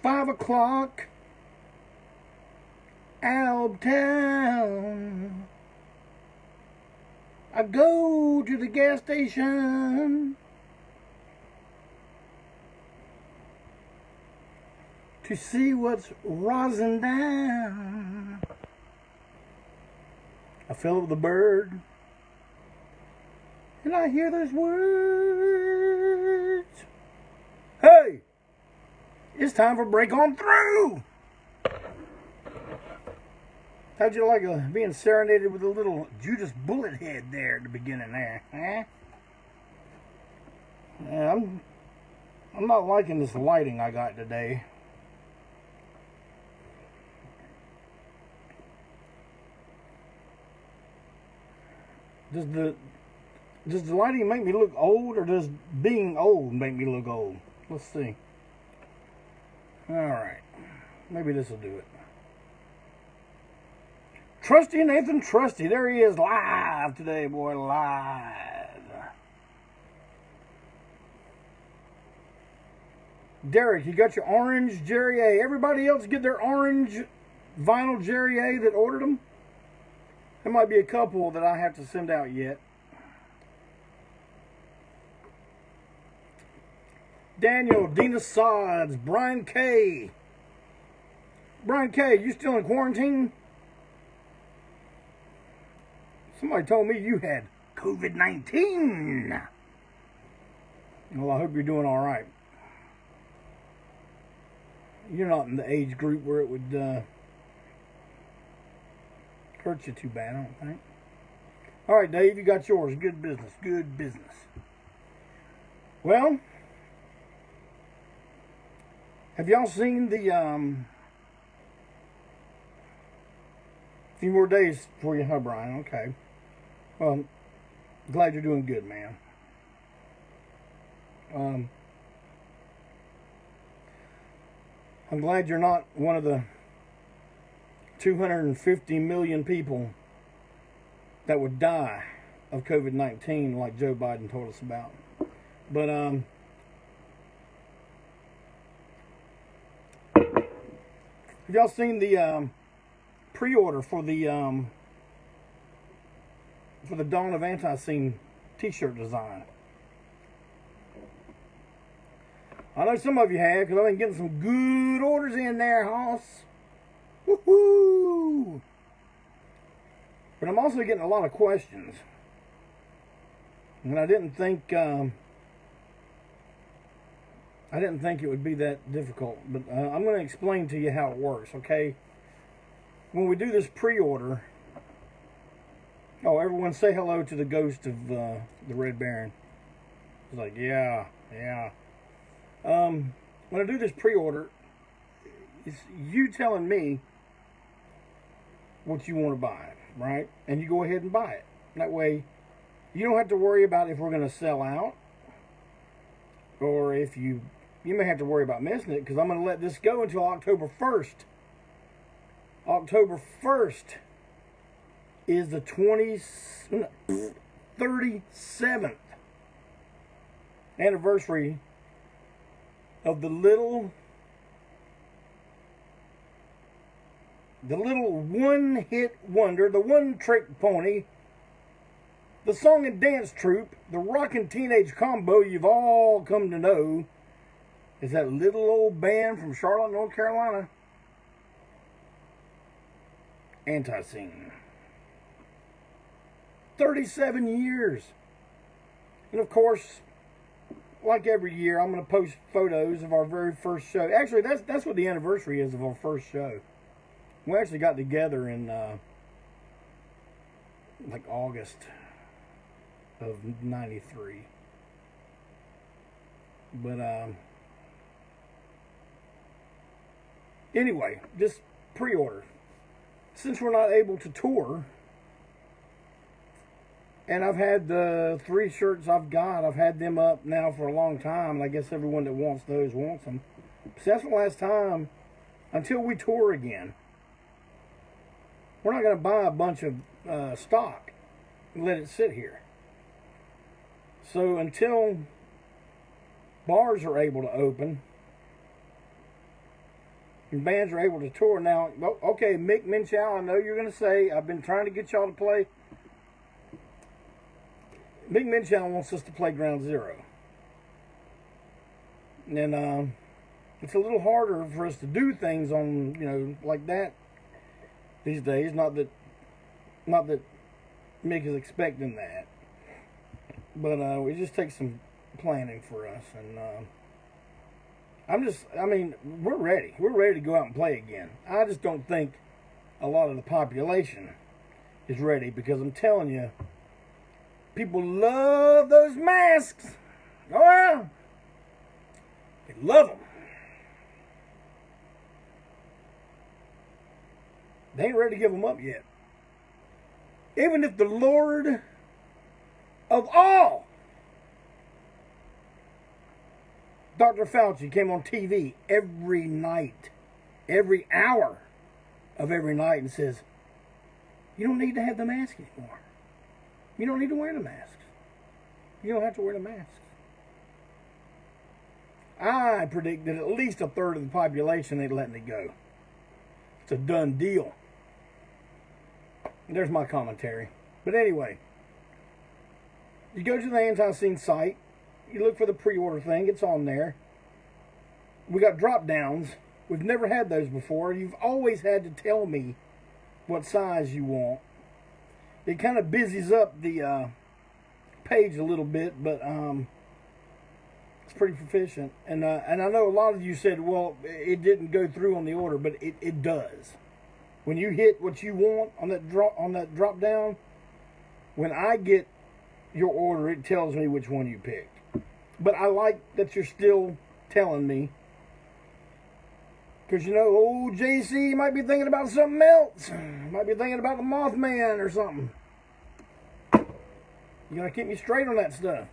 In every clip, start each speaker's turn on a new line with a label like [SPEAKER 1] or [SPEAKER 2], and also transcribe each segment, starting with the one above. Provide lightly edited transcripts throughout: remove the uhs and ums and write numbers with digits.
[SPEAKER 1] 5 o'clock, Altown. I go to the gas station to see what's rosin down. I fill up the bird, and I hear those words. Hey, it's time for break on through. How'd you like being serenaded with a little Judas bullet head there at the beginning there, huh? Yeah, I'm not liking this lighting I got today. Does the lighting make me look old, or does being old make me look old? Let's see. Alright. Maybe this will do it. Trusty Nathan Trusty. There he is, live today, boy, live. Derek, you got your orange Jerry A. Everybody else get their orange vinyl Jerry A that ordered them? There might be a couple that I have to send out yet. Daniel, Dina Sods, Brian K. Brian K, you still in quarantine? Somebody told me you had COVID-19. Well, I hope you're doing all right. You're not in the age group where it would hurt you too bad, I don't think. All right, Dave, you got yours. Good business. Good business. Well, have y'all seen the few more days for you, huh, Brian? Okay. Well, glad you're doing good, man. I'm glad you're not one of the 250 million people that would die of COVID-19 like Joe Biden told us about. But have y'all seen the pre-order for the Dawn of ANTiSEEN t-shirt design? I know some of you have, because I've been getting some good orders in there, Hoss. Woohoo! But I'm also getting a lot of questions. And I didn't think it would be that difficult. But I'm going to explain to you how it works, okay? When we do this pre-order... Oh, everyone say hello to the ghost of the Red Baron. It's like, yeah. When I do this pre-order, it's you telling me what you want to buy, right? And you go ahead and buy it. That way, you don't have to worry about if we're going to sell out, or if you may have to worry about missing it, because I'm going to let this go until October 1st. October 1st is the 37th anniversary of the little one-hit wonder, the one-trick pony, the song and dance troupe, the rockin' teenage combo you've all come to know, is that little old band from Charlotte, North Carolina, ANTiSEEN. 37 years. And of course, like every year, I'm going to post photos of our very first show. Actually, that's what the anniversary is of our first show. We actually got together in like August of '93. But anyway, this pre-order. Since we're not able to tour, and I've had the 3 shirts I've got, I've had them up now for a long time, and I guess everyone that wants those wants them. So that's the last time, until we tour again. We're not going to buy a bunch of stock and let it sit here. So until bars are able to open, and bands are able to tour. Now, okay, Mick Minchow, I know you're going to say, I've been trying to get y'all to play. Mick Minchow wants us to play Ground Zero. And it's a little harder for us to do things on, like that these days. Not that Mick is expecting that. But it just takes some planning for us. And we're ready. We're ready to go out and play again. I just don't think a lot of the population is ready, because I'm telling you, people love those masks. Oh, yeah. They love them. They ain't ready to give them up yet. Even if the Lord of all, Dr. Fauci, came on TV every night, every hour of every night, and says, you don't need to have the mask anymore. You don't need to wear the masks. You don't have to wear the masks. I predict that at least a third of the population ain't letting it go. It's a done deal. There's my commentary. But anyway, you go to the ANTiSEEN site, you look for the pre-order thing, it's on there. We got drop downs. We've never had those before. You've always had to tell me what size you want. It kind of busies up the page a little bit, but it's pretty proficient. And I know a lot of you said, well, it didn't go through on the order, but it does. When you hit what you want on that drop down, when I get your order, it tells me which one you picked. But I like that you're still telling me, because old JC might be thinking about something else. Might be thinking about the Mothman or something. You gotta keep me straight on that stuff.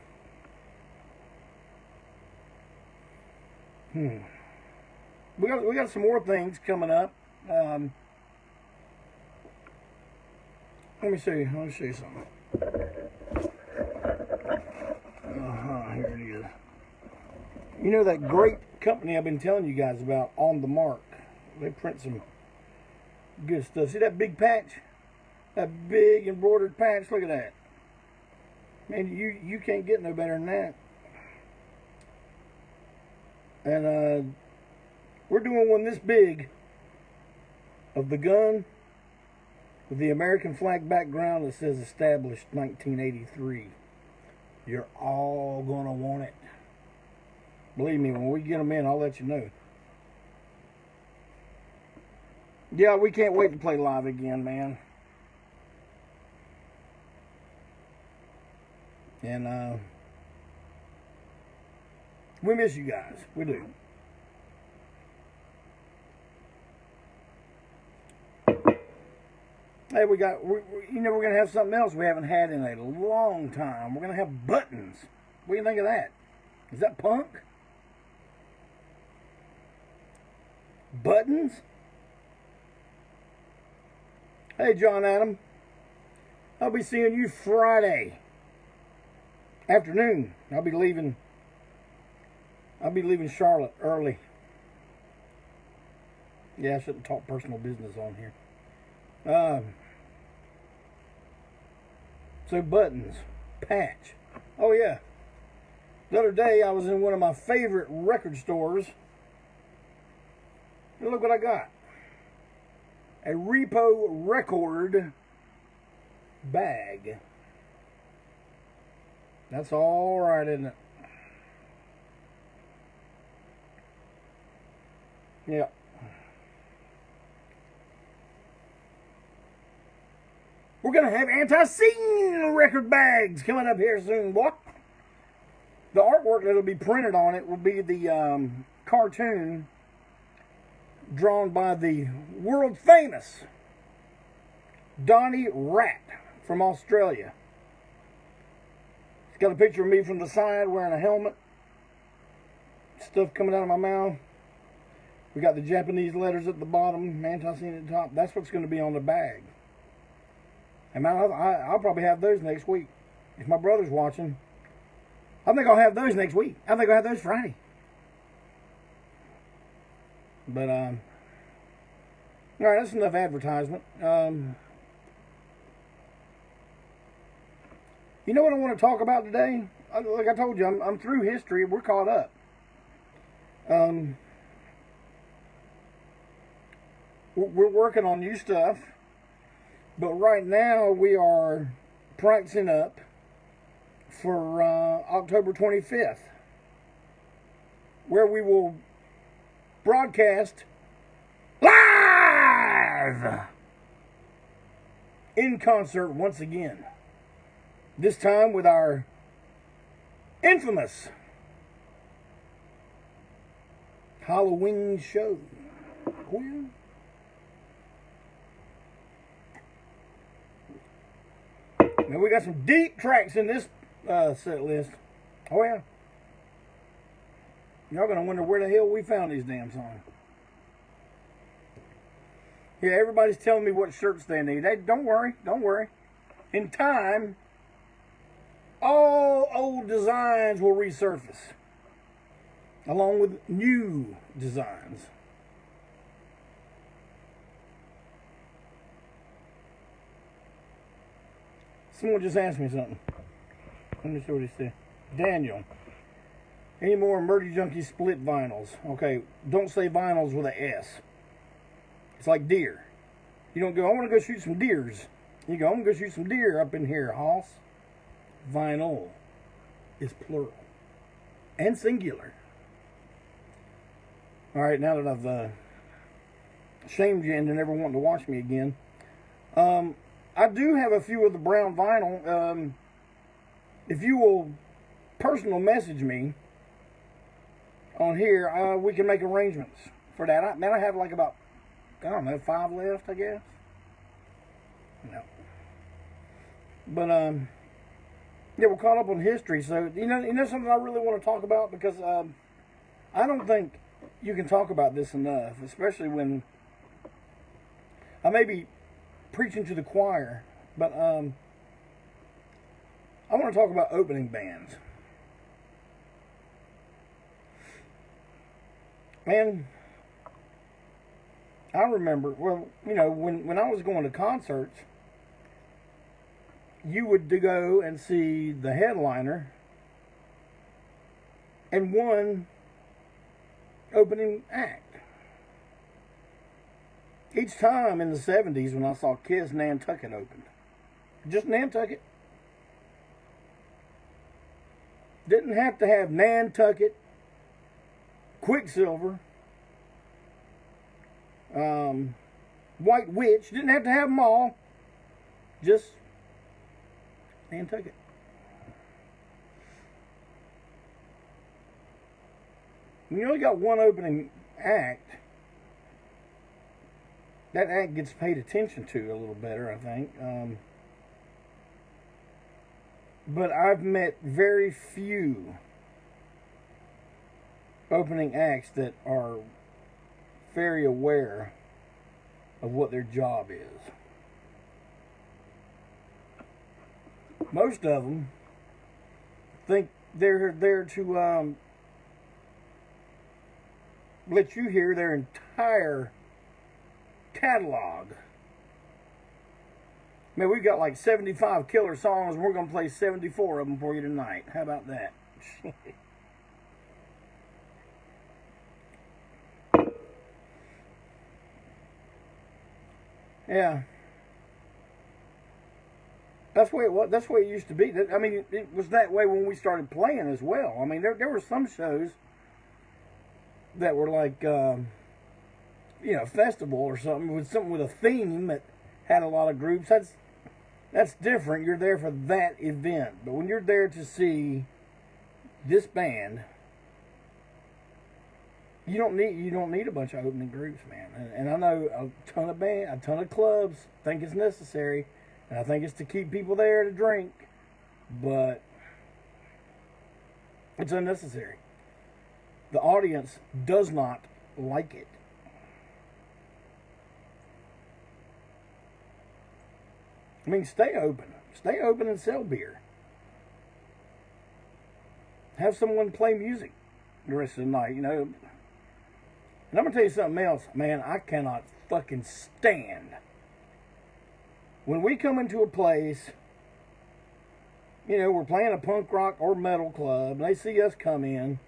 [SPEAKER 1] We got some more things coming up. Let me show you something. Here it is. You know that great company I've been telling you guys about, On the Mark? They print some good stuff. See that big patch? That big embroidered patch? Look at that. Man, you can't get no better than that. And we're doing one this big of the gun with the American flag background that says established 1983. You're all gonna want it. Believe me, when we get them in, I'll let you know. Yeah, we can't wait to play live again, man. And we miss you guys. We do. Hey, we're going to have something else we haven't had in a long time. We're going to have buttons. What do you think of that? Is that punk? Buttons? Hey, John Adam. I'll be seeing you Friday afternoon. I'll be leaving Charlotte early. Yeah, I shouldn't talk personal business on here. So buttons, patch. Oh yeah. The other day I was in one of my favorite record stores. And look what I got. A Repo Record bag. That's all right, isn't it? Yeah. We're going to have ANTiSEEN record bags coming up here soon, boy. The artwork that'll be printed on it will be the cartoon drawn by the world famous Donnie Rat from Australia. It's got a picture of me from the side wearing a helmet. Stuff coming out of my mouth. We got the Japanese letters at the bottom, ANTiSEEN at the top. That's what's going to be on the bag. And I'll probably have those next week. If my brother's watching, I think I'll have those next week. I think I'll have those Friday. But All right, that's enough advertisement. You know what I want to talk about today? Like I told you, I'm through history. We're caught up. We're working on new stuff, but right now we are practicing up for October 25th, where we will broadcast live in concert once again. This time with our infamous Halloween show. Oh, yeah. Now we got some deep tracks in this set list. Oh, yeah. Y'all gonna wonder where the hell we found these damn songs. Yeah, everybody's telling me what shirts they need. Hey, don't worry, don't worry. In time, all old designs will resurface, along with new designs. Someone just asked me something. Let me see what he said. Daniel, any more Murdy Junkie split vinyls? Okay, don't say vinyls with an S. It's like deer. You don't go, I want to go shoot some deers. You go, I'm going to go shoot some deer up in here, Hoss. Vinyl is plural and singular. All right, now that I've shamed you into never wanting to watch me again, I do have a few of the brown vinyl. If you will personal message me on here, we can make arrangements for that. I have like about, I don't know, 5 left, I guess. No. But, yeah, we're caught up on history. So, you know something I really want to talk about? Because I don't think you can talk about this enough, especially when I may be preaching to the choir, but I want to talk about opening bands. And I remember, well, you know, when I was going to concerts, you would go and see the headliner and one opening act. Each time in the 70s when I saw Kiss, Nantucket opened. Just Nantucket. Didn't have to have Nantucket, Quicksilver, White Witch. Didn't have to have them all. Just Nantucket. When you only got one opening act, that act gets paid attention to a little better, I think. But I've met very few opening acts that are very aware of what their job is. Most of them think they're there to let you hear their entire catalog. Man, we've got like 75 killer songs, and we're going to play 74 of them for you tonight. How about that? Yeah. That's the way it was. That's the way it used to be. I mean, it was that way when we started playing as well. I mean, there were some shows that were like, you know, festival or something with a theme that had a lot of groups. That's different. You're there for that event. But when you're there to see this band, you don't need a bunch of opening groups, man. And I know a ton of clubs think it's necessary, and I think it's to keep people there to drink, but it's unnecessary. The audience does not like it. I mean, stay open and sell beer. Have someone play music the rest of the night, you know. And I'm going to tell you something else. Man, I cannot fucking stand when we come into a place, you know, we're playing a punk rock or metal club, and they see us come in,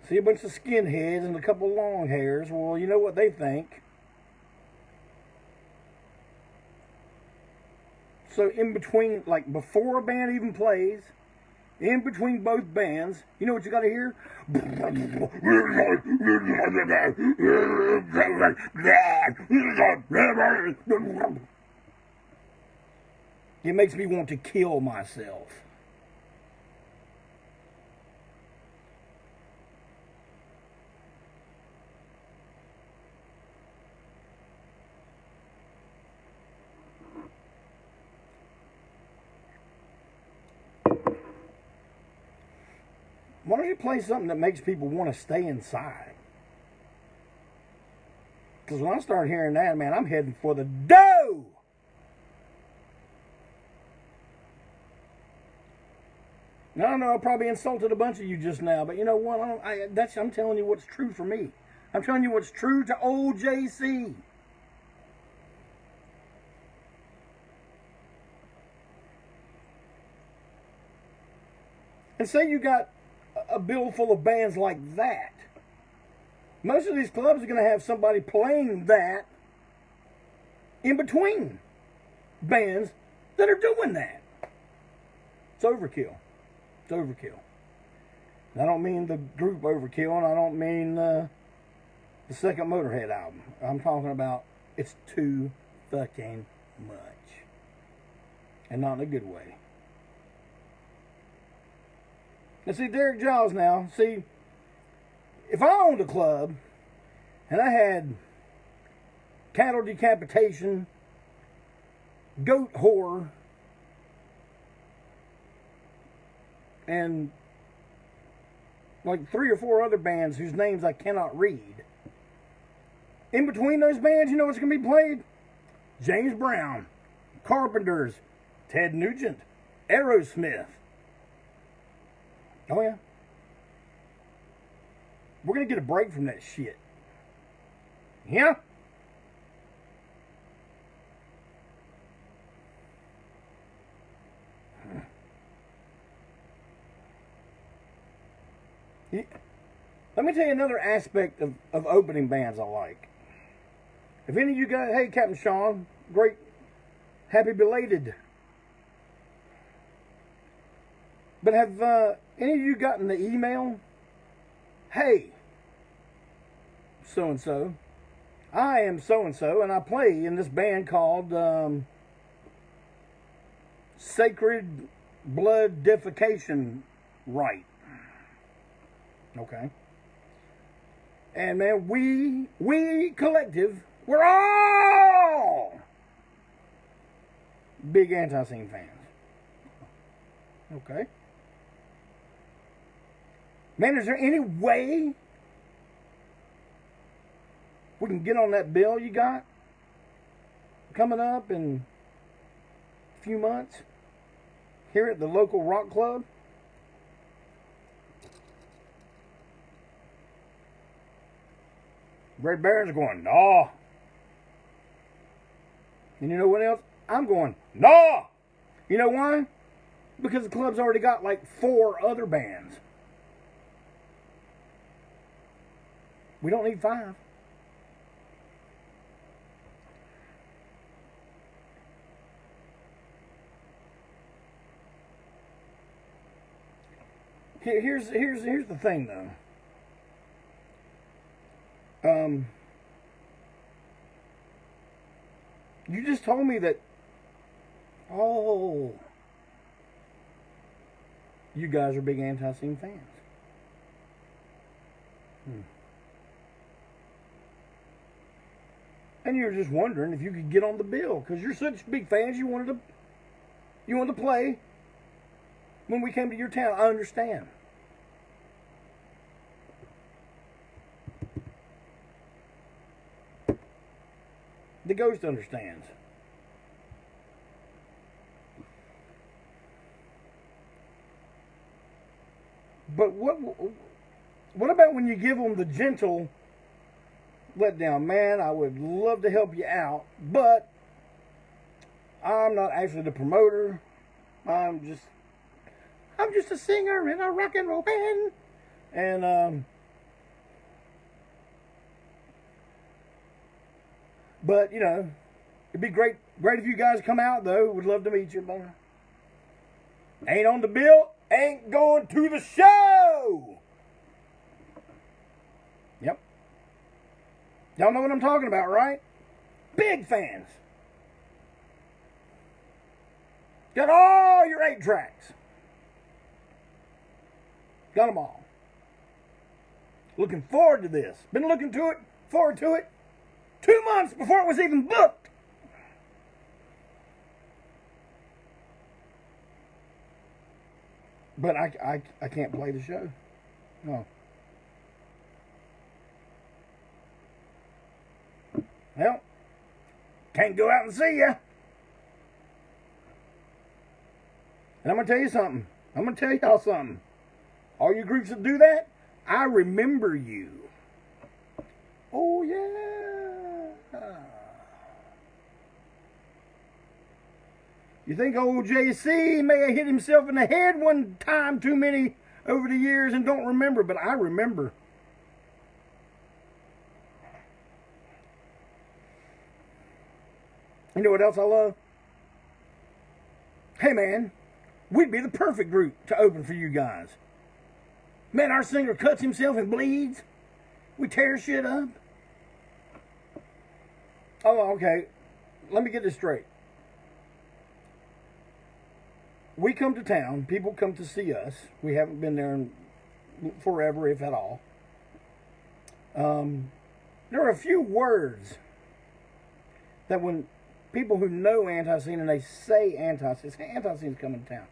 [SPEAKER 1] see a bunch of skinheads and a couple of long hairs. Well, you know what they think. So in between, like before a band even plays, in between both bands, you know what you got to hear? It makes me want to kill myself. Why don't you play something that makes people want to stay inside? Because when I start hearing that, man, I'm heading for the dough. Now, I know I probably insulted a bunch of you just now, but you know what? I'm telling you what's true for me. I'm telling you what's true to old JC. And say you got a bill full of bands like that. Most of these clubs are going to have somebody playing that in between bands that are doing that. It's overkill. It's overkill. And I don't mean the group Overkill, and I don't mean the second Motorhead album. I'm talking about it's too fucking much. And not in a good way. And see, Derek Giles now, see, if I owned a club and I had cattle decapitation, goat whore, and like 3 or 4 other bands whose names I cannot read, in between those bands, you know what's going to be played? James Brown, Carpenters, Ted Nugent, Aerosmith. Oh, yeah. We're going to get a break from that shit. Yeah? Let me tell you another aspect of opening bands I like. If any of you guys, hey, Captain Sean, great, happy belated. But have any of you gotten the email? Hey, so-and-so, I am so-and-so, and I play in this band called Sacred Blood Defecation Rite. Okay. And man, we collective, we're all big ANTiSEEN fans. Okay. Man, is there any way we can get on that bill you got coming up in a few months here at the local rock club? Red Baron's going, nah. And you know what else? I'm going, nah. You know why? Because the club's already got like 4 other bands. We don't need 5. Here's the thing though. You just told me that, oh, you guys are big ANTiSEEN fans. And you're just wondering if you could get on the bill because you're such big fans. You wanted to play when we came to your town. I understand. The ghost understands. But what about when you give them the gentle let down. Man, I would love to help you out, but I'm not actually the promoter. I'm just a singer in a rock and roll band. And but you know, it'd be great if you guys come out though. Would love to meet you, man. Ain't on the bill, ain't going to the show. Yep. Y'all know what I'm talking about, right? Big fans. Got all your 8 tracks. Got them all. Looking forward to this. Been looking forward to it 2 months before it was even booked. But I can't play the show. No. Well, can't go out and see ya. And I'm going to tell you something. I'm going to tell y'all something. All you groups that do that, I remember you. Oh, yeah. You think old JC may have hit himself in the head one time too many over the years and don't remember, but I remember. You know what else I love? Hey, man, we'd be the perfect group to open for you guys. Man, our singer cuts himself and bleeds. We tear shit up. Oh, okay. Let me get this straight. We come to town. People come to see us. We haven't been there in forever, if at all. There are a few words that when people who know ANTiSEEN and they say ANTiSEEN, say ANTiSEEN's coming to town.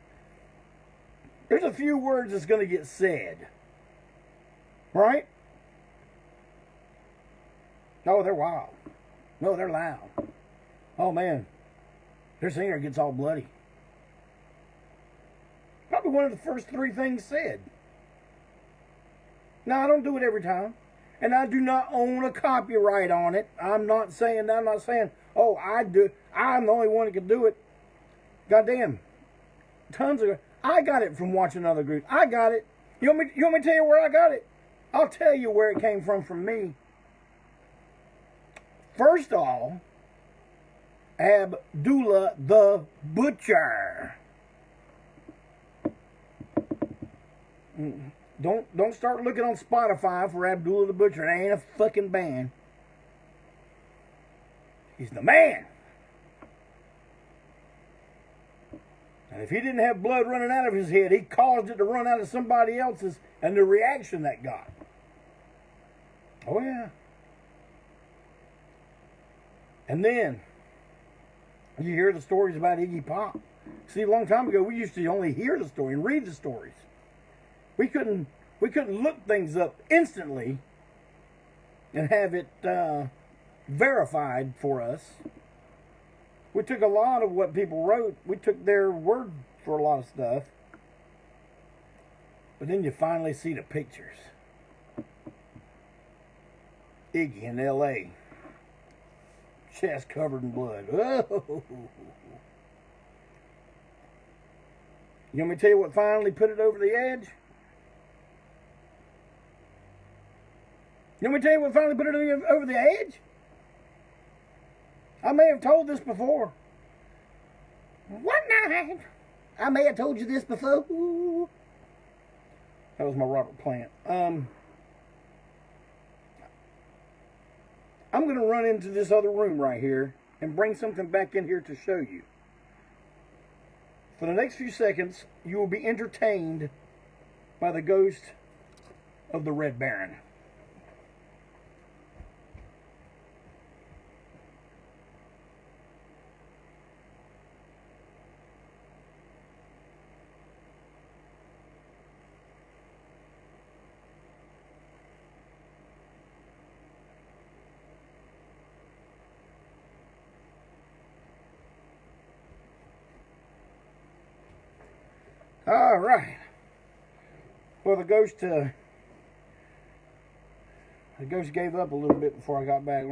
[SPEAKER 1] There's a few words that's going to get said. Right? Oh, they're wild. No, they're loud. Oh, man. Their singer gets all bloody. Probably one of the first 3 things said. Now, I don't do it every time. And I do not own a copyright on it. I'm not saying, oh, I do. I'm the only one that can do it. Goddamn. Tons of... I got it from watching other groups. I got it. You want me to tell you where I got it? I'll tell you where it came from me. First of all, Abdullah the Butcher. Don't start looking on Spotify for Abdullah the Butcher. It ain't a fucking band. He's the man. And if he didn't have blood running out of his head, he caused it to run out of somebody else's, and the reaction that got. Oh, yeah. And then, you hear the stories about Iggy Pop. See, a long time ago, we used to only hear the story and read the stories. We couldn't look things up instantly and have it verified for us. We took a lot of what people wrote. We took their word for a lot of stuff. But then you finally see the pictures. Iggy in L.A. Chest covered in blood. Oh. You want me to tell you what finally put it over the edge? You want me to tell you what finally put it over the edge? I may have told this before. One night, I may have told you this before. That was my Robert Plant. I'm going to run into this other room right here and bring something back in here to show you. For the next few seconds, you will be entertained by the ghost of the Red Baron. All right. Well, the ghost, The ghost gave up a little bit before I got back.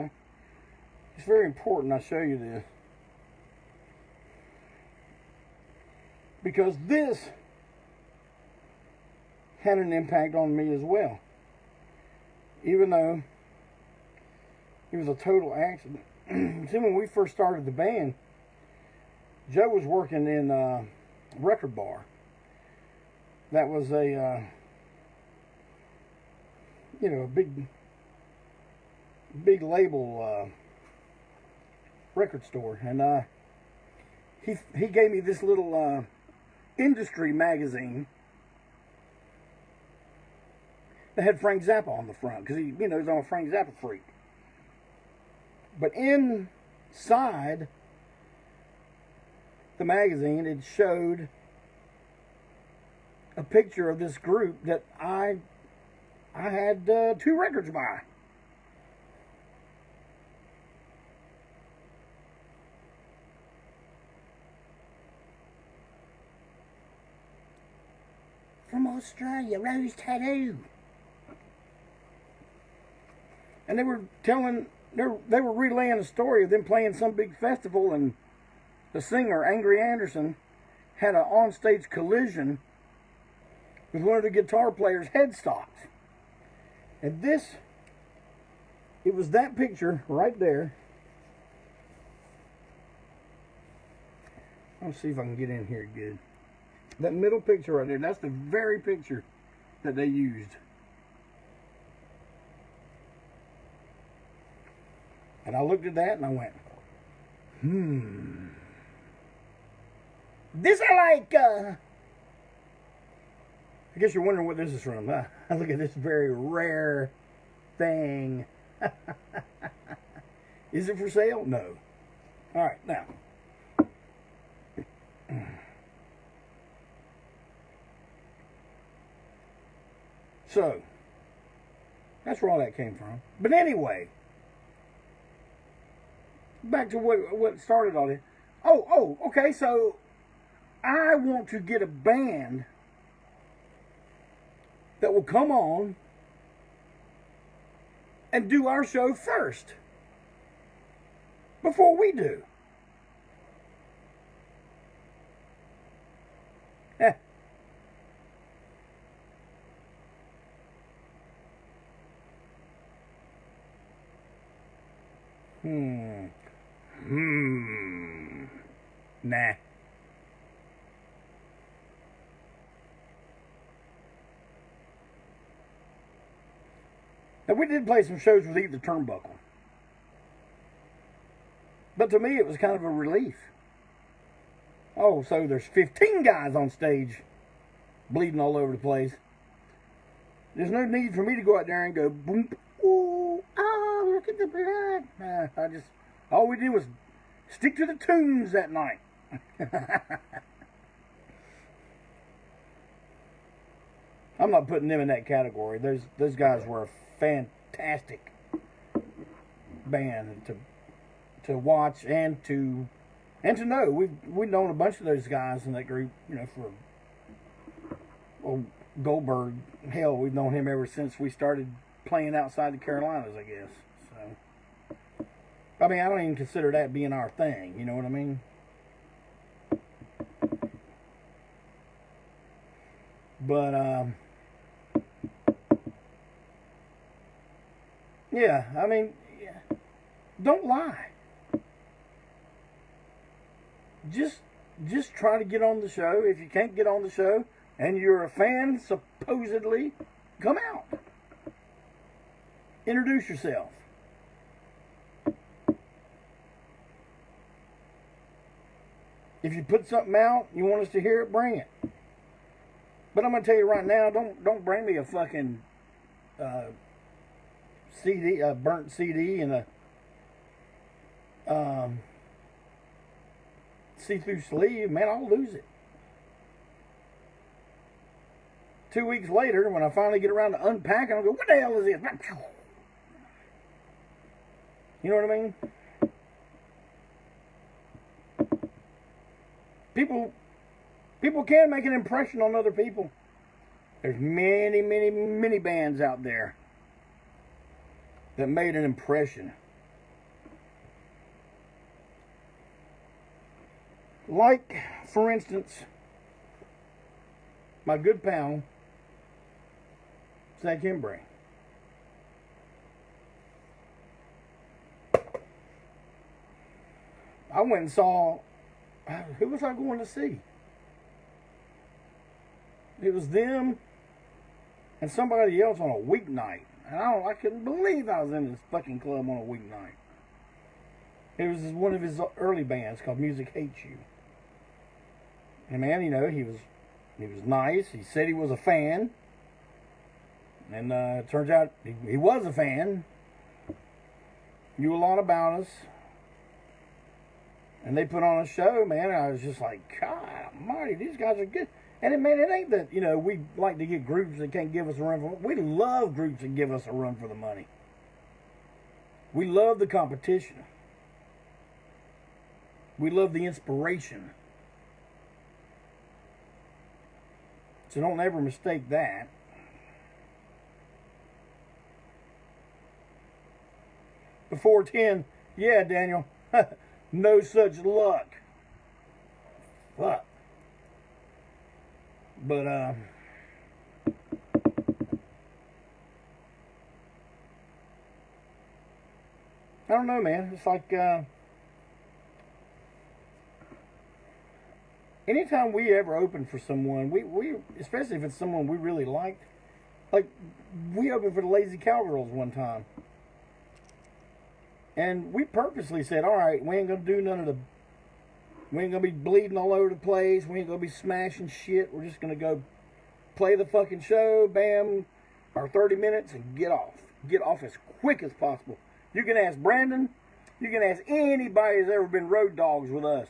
[SPEAKER 1] It's very important I show you this, because this had an impact on me as well. Even though it was a total accident. See, when we first started the band, Joe was working in a record bar. That was a, you know, a big label record store. And he gave me this little industry magazine that had Frank Zappa on the front, because he, you know, he's on a Frank Zappa freak. But inside the magazine, it showed a picture of this group that I had 2 records by. From Australia, Rose Tattoo. And they were telling, they were relaying a story of them playing some big festival, and the singer, Angry Anderson, had an onstage collision with one of the guitar player's headstocks. And this, it was that picture right there. Let's see if I can get in here good. That middle picture right there, that's the very picture that they used. And I looked at that and I went, this I like. I guess you're wondering what this is from. Look at this very rare thing. Is it for sale? No. All right, now. So, that's where all that came from. But anyway, back to what started all this. Oh, okay, so I want to get a band that will come on and do our show first, before we do. Nah. Now, we did play some shows with Eat the Turnbuckle. But to me, it was kind of a relief. Oh, so there's 15 guys on stage bleeding all over the place. There's no need for me to go out there and go, boom, ooh, oh, look at the blood. All we did was stick to the tunes that night. I'm not putting them in that category. Those guys were a fantastic band to watch and to know. We've known a bunch of those guys in that group, you know, for Goldberg. Hell, we've known him ever since we started playing outside the Carolinas, I guess. So, I mean, I don't even consider that being our thing. You know what I mean? But yeah, I mean, don't lie. Just try to get on the show. If you can't get on the show and you're a fan, supposedly, come out. Introduce yourself. If you put something out, you want us to hear it, bring it. But I'm gonna tell you right now, don't bring me a fucking CD, a burnt CD, and a see-through sleeve. Man, I'll lose it. 2 weeks later, when I finally get around to unpacking, I'll go, what the hell is this? You know what I mean? People can make an impression on other people. There's many bands out there that made an impression. Like, for instance, my good pal, Zach Embray. I went and saw, who was I going to see? It was them and somebody else on a weeknight. And I couldn't believe I was in this fucking club on a weeknight. It was one of his early bands called Music Hates You. And man, you know, he was nice. He said he was a fan. And it turns out he was a fan. Knew a lot about us. And they put on a show, man. I was just like, God almighty, these guys are good. And it ain't that, you know, we like to get groups that can't give us a run for it. We love groups that give us a run for the money. We love the competition. We love the inspiration. So don't ever mistake that. Before 10, yeah, Daniel, no such luck. Fuck. But, I don't know, man. It's like, anytime we ever open for someone, we especially if it's someone we really liked, like, we opened for the Lazy Cowgirls one time. And we purposely said, all right, we ain't going to do none of the, we ain't going to be bleeding all over the place. We ain't going to be smashing shit. We're just going to go play the fucking show, bam, our 30 minutes, and get off. Get off as quick as possible. You can ask Brandon. You can ask anybody who's ever been road dogs with us.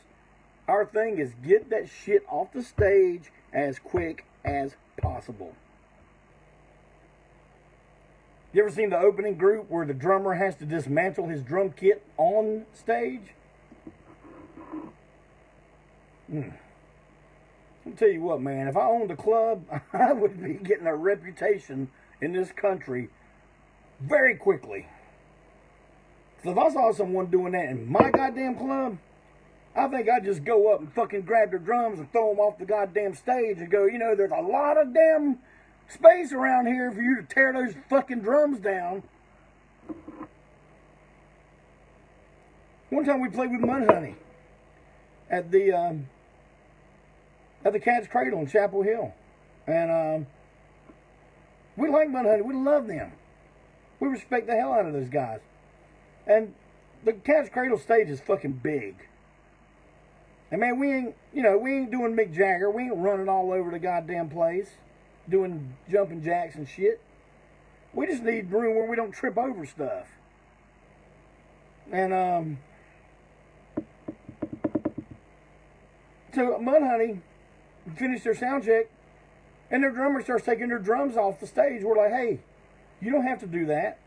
[SPEAKER 1] Our thing is get that shit off the stage as quick as possible. You ever seen the opening group where the drummer has to dismantle his drum kit on stage? I'll tell you what, man, if I owned a club, I would be getting a reputation in this country very quickly. So if I saw someone doing that in my goddamn club, I think I'd just go up and fucking grab their drums and throw them off the goddamn stage and go, you know, there's a lot of damn space around here for you to tear those fucking drums down. One time we played with Mudhoney at the Cat's Cradle in Chapel Hill. And we like Mudhoney. We love them. We respect the hell out of those guys. And the Cat's Cradle stage is fucking big. And man, we ain't doing Mick Jagger. We ain't running all over the goddamn place, doing jumping jacks and shit. We just need room where we don't trip over stuff. And so Mudhoney finished their sound check, and their drummer starts taking their drums off the stage. We're like, hey, you don't have to do that.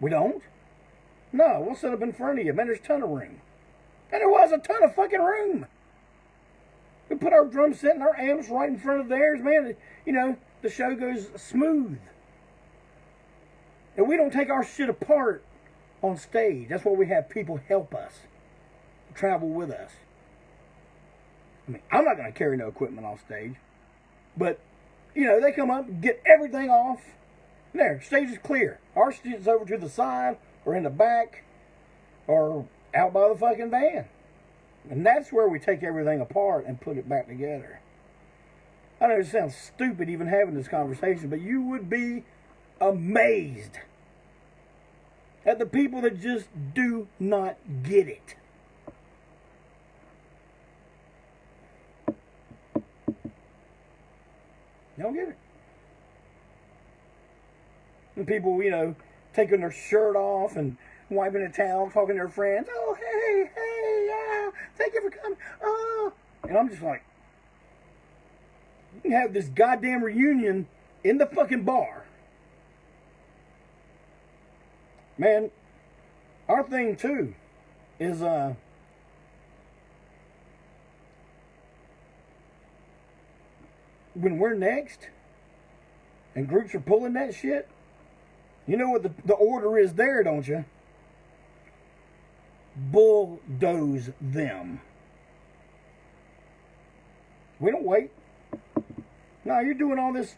[SPEAKER 1] We don't? No, we'll sit up in front of you. Man, there's a ton of room. And there was a ton of fucking room. We put our drum set and our amps right in front of theirs, man. You know, the show goes smooth. And we don't take our shit apart on stage. That's why we have people help us, travel with us. I mean, I'm not going to carry no equipment off stage. But, you know, they come up and get everything off. There, stage is clear. Our shit's over to the side or in the back or out by the fucking van. And that's where we take everything apart and put it back together. I know it sounds stupid even having this conversation, but you would be amazed at the people that just do not get it. You don't get it. And people, you know, taking their shirt off and wiping a towel, talking to their friends. Oh, hey, yeah, thank you for coming. Oh. And I'm just like, you can have this goddamn reunion in the fucking bar. Man, our thing too is when we're next and groups are pulling that shit, You know what the order is there, don't you? Bulldoze them. We don't wait. No, you're doing all this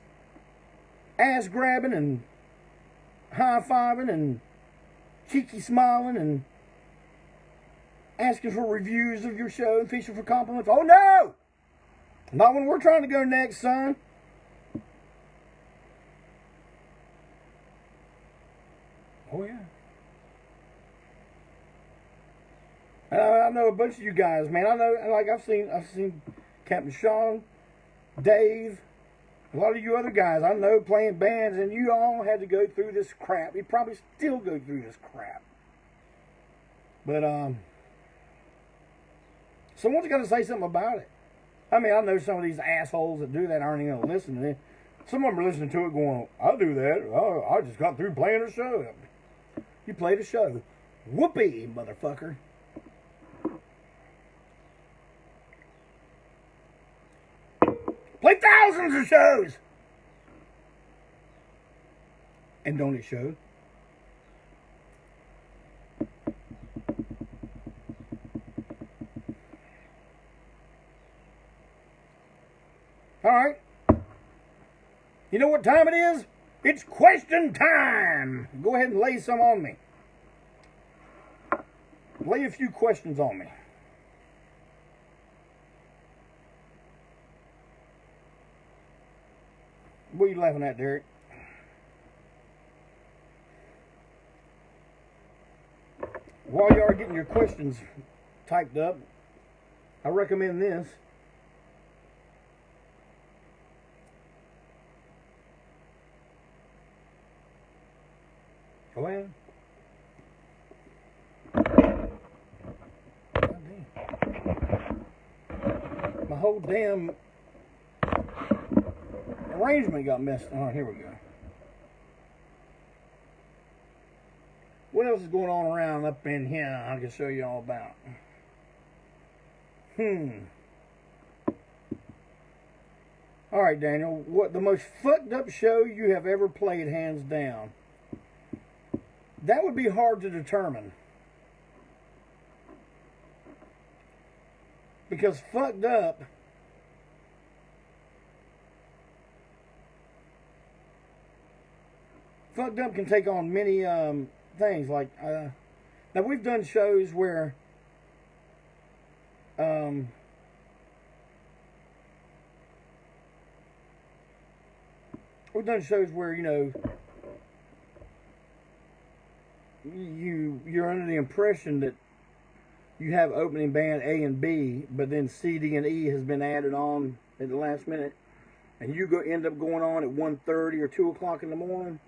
[SPEAKER 1] ass grabbing and high-fiving and cheeky smiling and asking for reviews of your show and fishing for compliments. Oh, no! Not when we're trying to go next, son. Oh, yeah. I know a bunch of you guys, man. I know, like, I've seen Captain Sean, Dave, a lot of you other guys I know playing bands, and you all had to go through this crap. You probably still go through this crap. But, someone's got to say something about it. I mean, I know some of these assholes that do that aren't even going to listen to it. Some of them are listening to it going, I'll do that. Oh, I just got through playing a show. You played a show. Whoopee, motherfucker. Play thousands of shows. And don't it show? All right. You know what time it is? It's question time. Go ahead and lay some on me. Lay a few questions on me. What are you laughing at, Derek? While you are getting your questions typed up, I recommend this. Go ahead. My whole damn arrangement got messed. Oh, here we go. What else is going on around up in here I can show you all about? All right, Daniel. What the most fucked up show you have ever played, hands down? That would be hard to determine. Because fucked up can take on many things. Like, now we've done shows where you know, you're under the impression that you have opening band A and B, but then C, D, and E has been added on at the last minute, and you end up going on at 1:30 or 2 o'clock in the morning.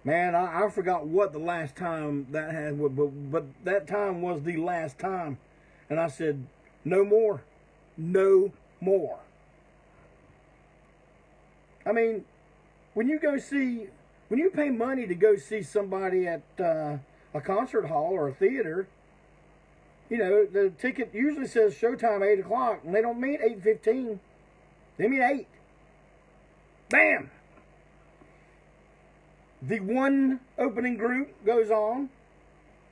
[SPEAKER 1] Man, I forgot what the last time that had, but that time was the last time, and I said, no more, no more. I mean, when you pay money to go see somebody at a concert hall or a theater, you know, the ticket usually says showtime 8 o'clock, and they don't mean 8:15. They mean 8. Bam! The one opening group goes on,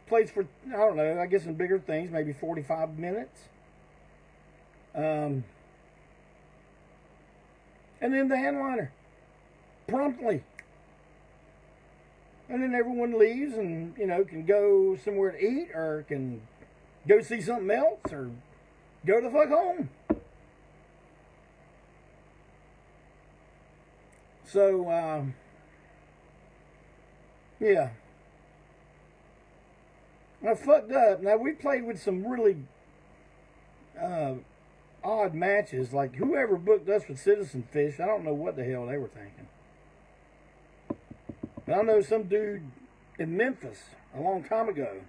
[SPEAKER 1] plays for, I don't know, I guess in bigger things, maybe 45 minutes. And then the headliner, promptly. And then everyone leaves and, you know, can go somewhere to eat or can go see something else or go the fuck home. So, yeah. I fucked up. Now, we played with some really odd matches. Like, whoever booked us with Citizen Fish, I don't know what the hell they were thinking. But I know some dude in Memphis a long time ago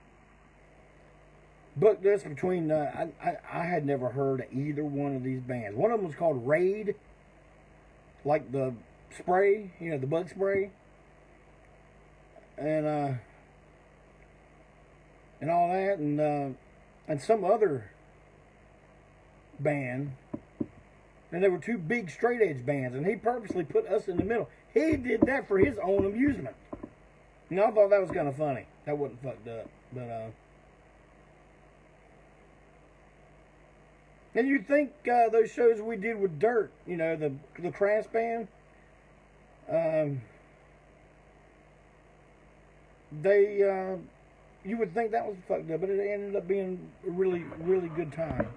[SPEAKER 1] booked us between, I had never heard of either one of these bands. One of them was called Raid, like the spray, you know, the bug spray. And all that, and some other band, and there were two big straight edge bands, and he purposely put us in the middle. He did that for his own amusement. You know, I thought that was kind of funny. That wasn't fucked up. But, and you think those shows we did with Dirt, you know, the Crash Band, they, you would think that was fucked up, but it ended up being a really, really good time.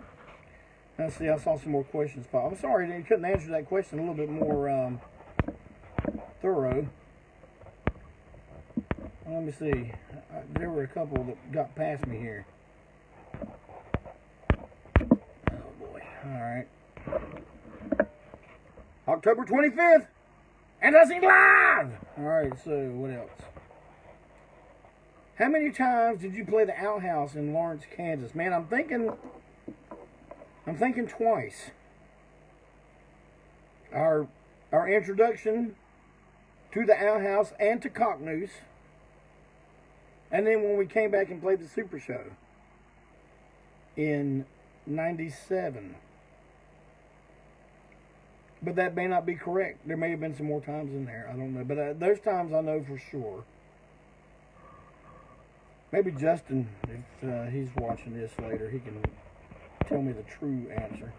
[SPEAKER 1] Let's see, I saw some more questions pop. I'm sorry they couldn't answer that question a little bit more thorough. Let me see. There were a couple that got past me here. Oh boy. Alright. October 25th! ANTiSEEN Live! Alright, so what else? How many times did you play the Outhouse in Lawrence, Kansas? Man, I'm thinking twice. Our introduction to the Outhouse and to Cocknoose. And then when we came back and played the Super Show in 97. But that may not be correct. There may have been some more times in there. I don't know. But those times I know for sure. Maybe Justin, if he's watching this later, he can tell me the true answer.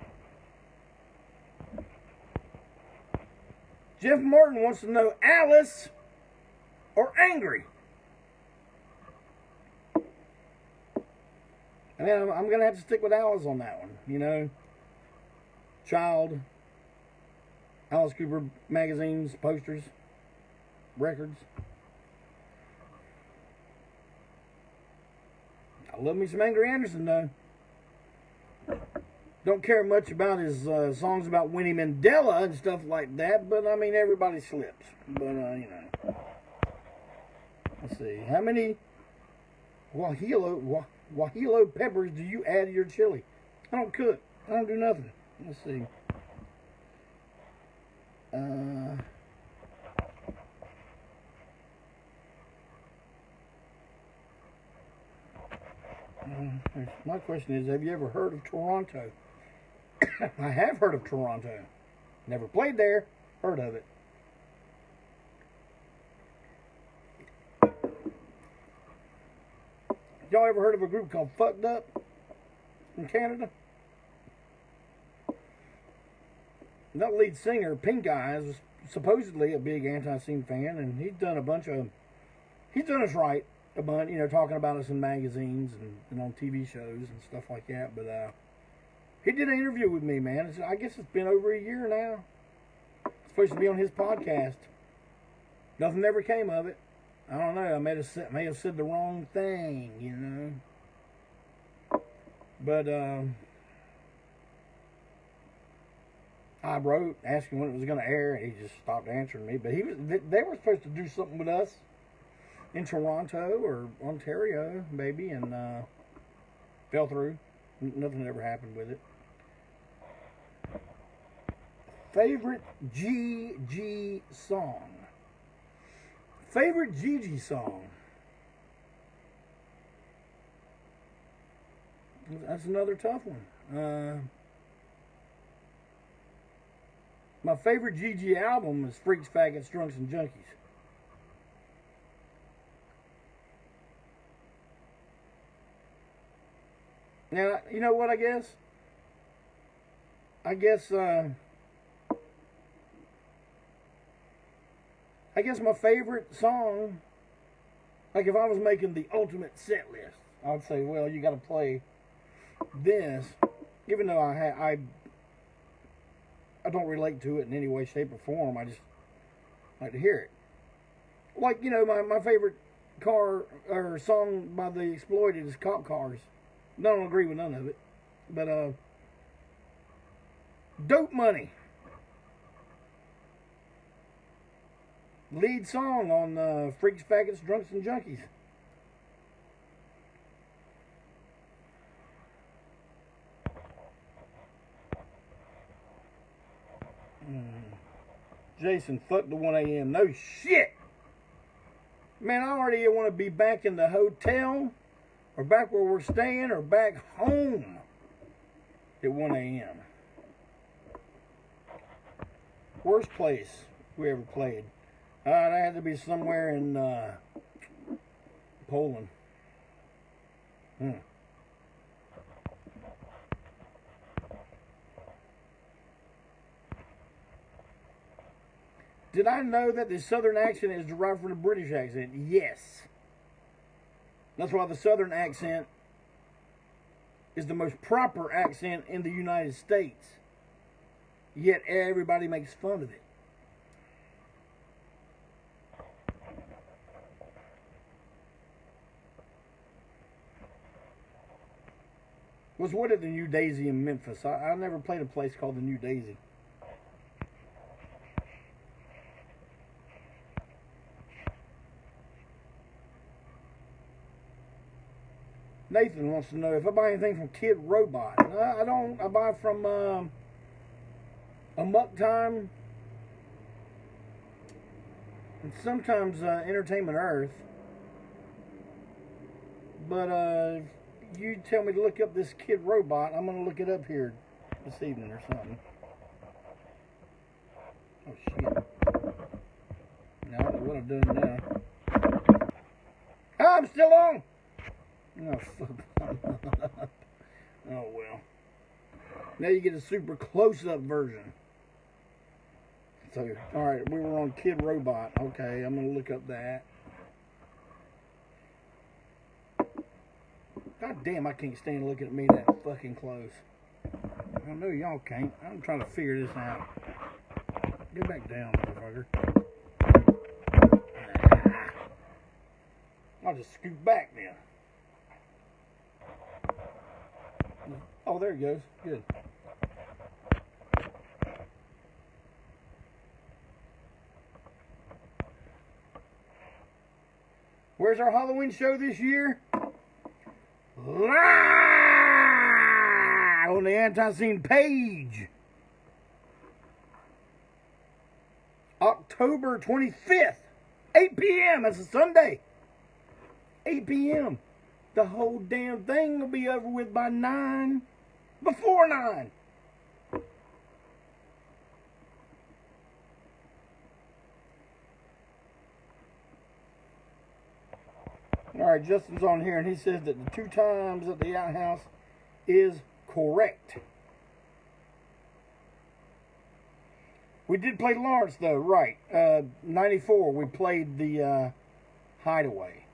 [SPEAKER 1] Jeff Martin wants to know, Alice or Angry? And then I'm going to have to stick with Alice on that one. You know, Child, Alice Cooper magazines, posters, records. I love me some Angry Anderson, though. Don't care much about his songs about Winnie Mandela and stuff like that, but I mean, everybody slips. But, you know. Let's see. How many Guajillo peppers do you add to your chili? I don't cook. I don't do nothing. Let's see. My question is, have you ever heard of Toronto? I have heard of Toronto. Never played there. Heard of it. Y'all ever heard of a group called Fucked Up in Canada? That lead singer, Pink Eyes, was supposedly a big ANTiSEEN fan, and he's done us right a bunch, you know, talking about us in magazines and on TV shows and stuff like that. But he did an interview with me, man. I guess it's been over a year now. It's supposed to be on his podcast. Nothing ever came of it. I don't know. I may have said the wrong thing, you know. But I wrote asking when it was going to air, and he just stopped answering me. But they were supposed to do something with us in Toronto or Ontario, maybe, and fell through. Nothing ever happened with it. Favorite GG song? Favorite GG song? That's another tough one. My favorite GG album is Freaks, Faggots, Drunks, and Junkies. Now, you know what, I guess my favorite song, like if I was making the ultimate set list, I'd say, well, you got to play this, even though I don't relate to it in any way, shape, or form. I just like to hear it. Like, you know, my favorite car or song by the Exploited is Cop Cars. I don't agree with none of it. But, Dope Money. Lead song on Freaks, Faggots, Drunks, and Junkies. Jason, fuck the 1 a.m. No shit. Man, I already want to be back in the hotel, or back where we're staying, or back home at 1 a.m. Worst place we ever played. That had to be somewhere in Poland. Did I know that the Southern accent is derived from the British accent? Yes. That's why the Southern accent is the most proper accent in the United States. Yet everybody makes fun of it. What at the New Daisy in Memphis? I never played a place called the New Daisy. Nathan wants to know if I buy anything from Kid Robot. I don't. I buy from Amok Time and sometimes Entertainment Earth. But you tell me to look up this Kid Robot, I'm going to look it up here this evening or something. Oh, shit. Now, I don't know what I'm doing now. Ah, I'm still on! Oh, fuck. Oh, well. Now you get a super close-up version. So, alright, we were on Kid Robot. Okay, I'm going to look up that. God damn, I can't stand looking at me that fucking close. I know y'all can't. I'm trying to figure this out. Get back down, motherfucker. I'll just scoot back now. Oh, there he goes. Good. Where's our Halloween show this year? Live on the ANTiSEEN page. October 25th, 8 p.m. That's a Sunday. 8 p.m. The whole damn thing will be over with by 9. Before 9. Alright, Justin's on here and he says that the 2 times at the outhouse is correct. We did play Lawrence though, right. 94, we played the Hideaway.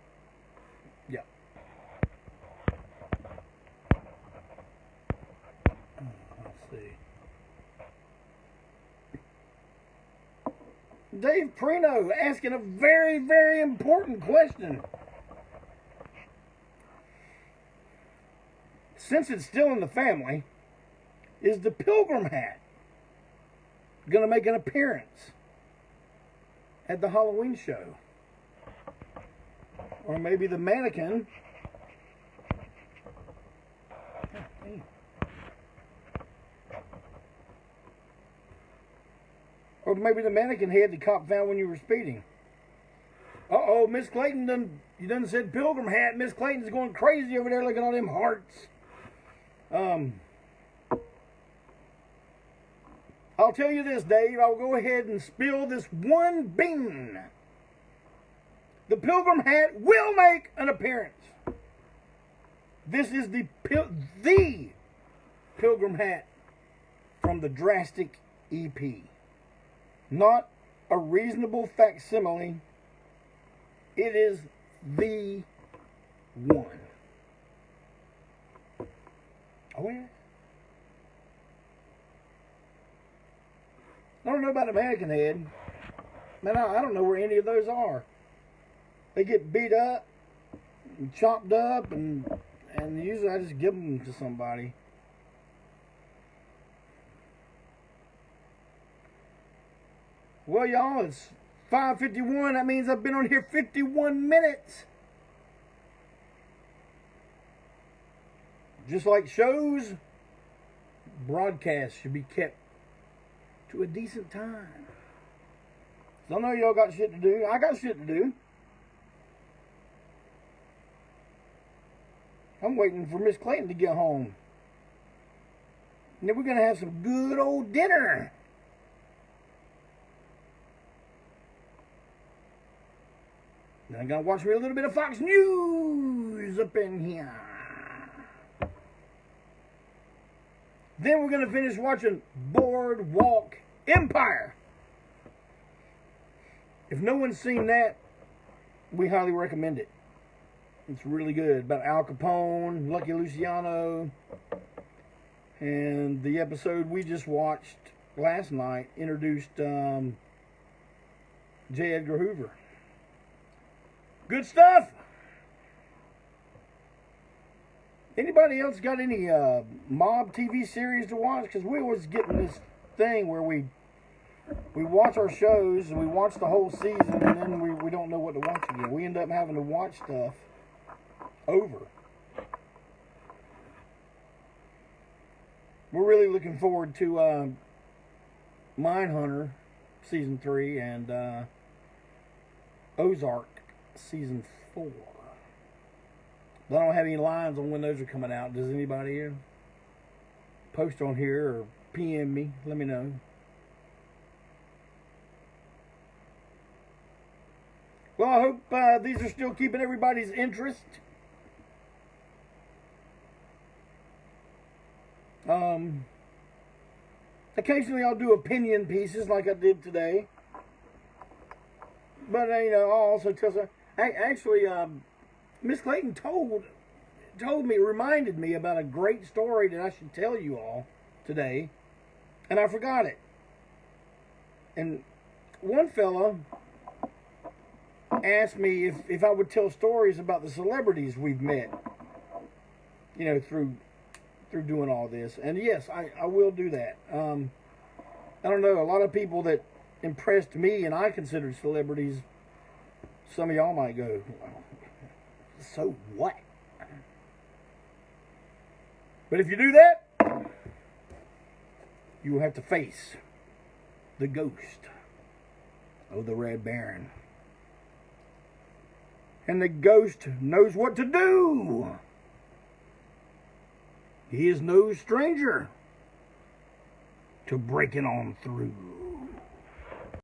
[SPEAKER 1] Yeah. Let's see. Dave Prino asking a very, very important question. Since it's still in the family, is the pilgrim hat going to make an appearance at the Halloween show? Or maybe the mannequin. Or maybe the mannequin head the cop found when you were speeding. Uh-oh, Miss Clayton you done said pilgrim hat. Miss Clayton's going crazy over there looking at all them hearts. I'll tell you this, Dave. I'll go ahead and spill this one bean. The pilgrim hat will make an appearance. This is the pilgrim hat from the Drastic EP. Not a reasonable facsimile. It is the one. Oh, yeah. I don't know about a mannequin head. Man, I don't know where any of those are. They get beat up and chopped up, and usually I just give them to somebody. Well, y'all, it's 5:51. That means I've been on here 51 minutes. Just like shows, broadcasts should be kept to a decent time. So I know y'all got shit to do. I got shit to do. I'm waiting for Miss Clayton to get home. And then we're going to have some good old dinner. Then I'm going to watch me a little bit of Fox News up in here. Then we're going to finish watching Boardwalk Empire. If no one's seen that, we highly recommend it. It's really good. About Al Capone, Lucky Luciano. And the episode we just watched last night introduced J. Edgar Hoover. Good stuff. Anybody else got any mob TV series to watch? Because we always get in this thing where we watch our shows and we watch the whole season and then we don't know what to watch again. We end up having to watch stuff over. We're really looking forward to Mindhunter Season 3 and Ozark Season 4. But I don't have any lines on when those are coming out. Does anybody post on here or PM me? Let me know. Well, I hope these are still keeping everybody's interest. Occasionally I'll do opinion pieces like I did today. But, I'll also tell some... Actually, Miss Clayton reminded me about a great story that I should tell you all today. And I forgot it. And one fella asked me if I would tell stories about the celebrities we've met, through doing all this. And yes, I will do that. I don't know, a lot of people that impressed me and I considered celebrities, some of y'all might go, so what? But if you do that, you will have to face the ghost of the Red Baron. And the ghost knows what to do. He is no stranger to breaking on through.